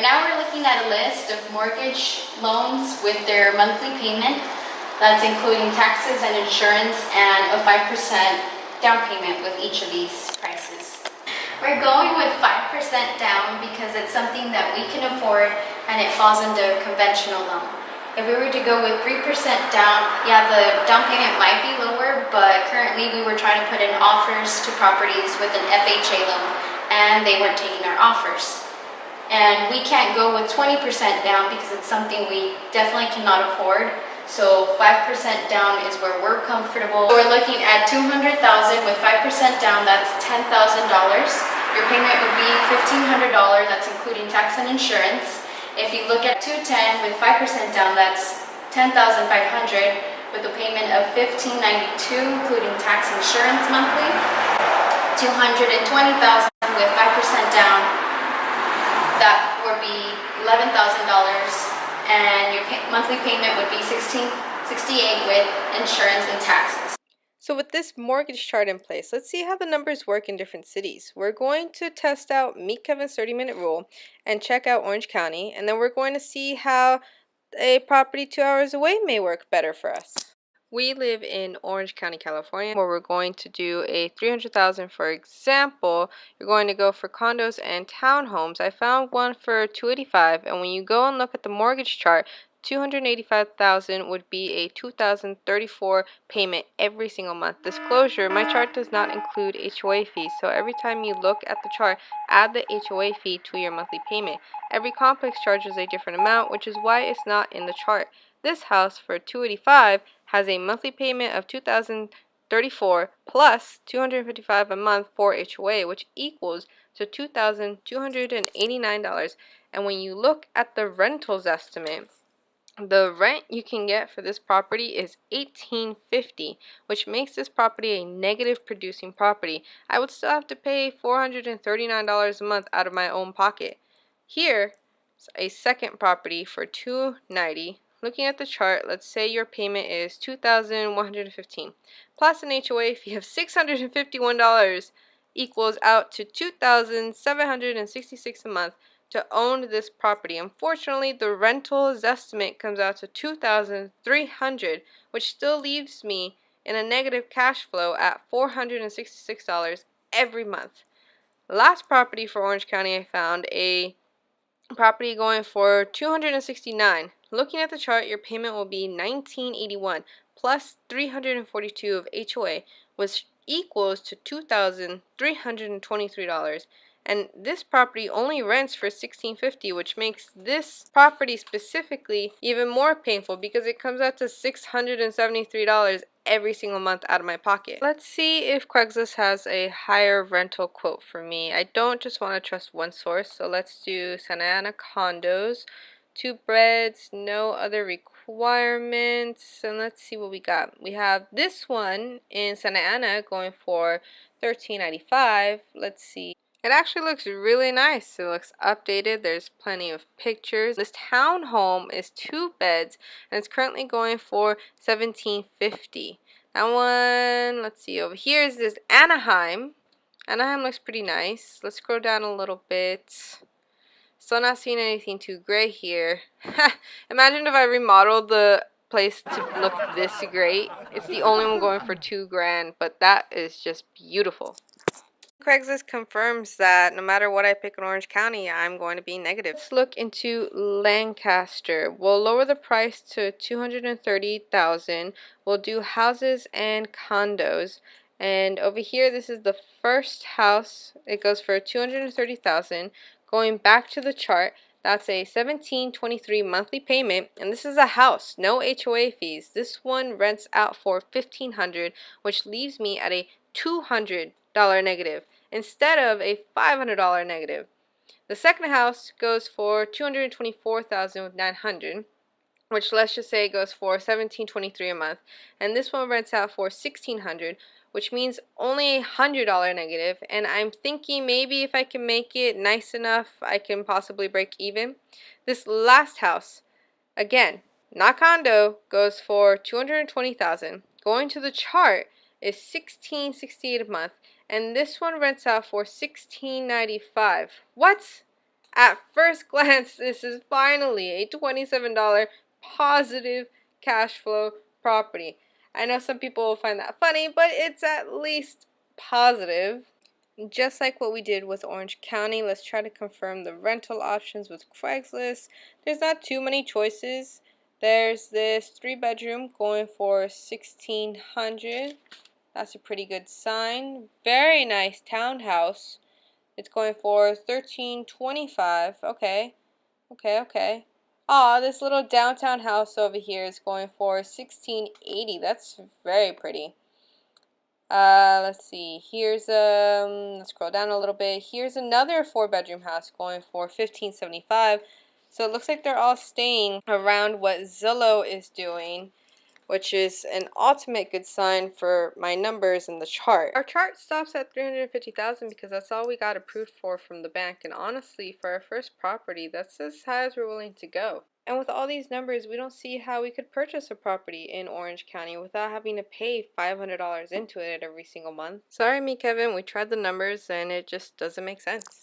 now we're looking at a list of mortgage loans with their monthly payment. That's including taxes and insurance and a 5% down payment with each of these prices. We're going with 5% down because it's something that we can afford and it falls into a conventional loan. If we were to go with 3% down, yeah, the down payment might be lower, but currently we were trying to put in offers to properties with an FHA loan and they weren't taking our offers. And we can't go with 20% down because it's something we definitely cannot afford. So 5% down is where we're comfortable. So we're looking at $200,000 with 5% down, that's $10,000. Your payment would be $1,500, that's including tax and insurance. If you look at 210 with 5% down, that's $10,500 with a payment of $1,592, including tax and insurance monthly. $220,000 with 5% down, that would be $11,000, and your monthly payment would be $1,668 with insurance and taxes. So with this mortgage chart in place, let's see how the numbers work in different cities. We're going to test out MeetKevin's 30-minute rule and check out Orange County, and then we're going to see how a property 2 hours away may work better for us. We live in Orange County, California, where we're going to do a $300,000. For example, you're going to go for condos and townhomes. I found one for $285,000, and when you go and look at the mortgage chart, $285,000 would be a $2,034 payment every single month. Disclosure, my chart does not include HOA fees, so every time you look at the chart, add the HOA fee to your monthly payment. Every complex charges a different amount, which is why it's not in the chart. This house for $285,000 has a monthly payment of $2,034 plus $255 a month for HOA, which equals to $2,289. And when you look at the rentals estimate, the rent you can get for this property is $1,850, which makes this property a negative producing property. I would still have to pay $439 a month out of my own pocket. Here, a second property for $290. Looking at the chart, let's say your payment is $2,115 plus an HOA fee of $651 equals out to $2,766 a month to own this property. Unfortunately, the rental's estimate comes out to $2,300, which still leaves me in a negative cash flow at $466 every month. Last property for Orange County, I found a property going for $269. Looking at the chart, your payment will be $1,981 plus $342 of HOA, which equals to $2,323. And this property only rents for $1,650, which makes this property specifically even more painful because it comes out to $673 every single month out of my pocket. Let's see if Craigslist has a higher rental quote for me. I don't just want to trust one source, so let's do Santa Ana condos, 2 beds, no other requirements, and let's see what we got. We have this one in Santa Ana going for $1,395. Let's see. It actually looks really nice. It looks updated. There's plenty of pictures. This townhome is 2 beds and it's currently going for $1,750. That one, let's see, over here is this Anaheim. Anaheim looks pretty nice. Let's scroll down a little bit. Still not seeing anything too gray here. Imagine if I remodeled the place to look this great. It's the only one going for $2,000, but that is just beautiful. Craigslist confirms that no matter what I pick in Orange County, I'm going to be negative. Let's look into Lancaster. We'll lower the price to $230,000. We'll do houses and condos. And over here, this is the first house. It goes for $230,000. Going back to the chart, that's a $1,723 monthly payment, and this is a house, no HOA fees. This one rents out for $1,500, which leaves me at a $200 negative instead of a $500 negative. The second house goes for $224,000 with $900, which let's just say goes for $1,723 a month, and this one rents out for $1,600, which means only a $100 negative. And I'm thinking maybe if I can make it nice enough, I can possibly break even. This last house, again, not condo, goes for $220,000. Going to the chart is $1,668 a month, and this one rents out for $1,695. What? At first glance, this is finally a $27 positive cash flow property. I know some people will find that funny, but it's at least positive. Just like what we did with Orange County, let's try to confirm the rental options with Craigslist. There's not too many choices. There's this 3-bedroom going for $1,600. That's a pretty good sign. Very nice townhouse. It's going for $1,325. Okay. Okay. Aw, this little downtown house over here is going for $1,680. That's very pretty. Let's see. Here's let's scroll down a little bit. Here's another 4-bedroom house going for $1,575. So it looks like they're all staying around what Zillow is doing, which is an ultimate good sign for my numbers in the chart. Our chart stops at $350,000 because that's all we got approved for from the bank, and honestly, for our first property, that's as high as we're willing to go. And with all these numbers, we don't see how we could purchase a property in Orange County without having to pay $500 into it every single month. Sorry, MeetKevin, we tried the numbers and it just doesn't make sense.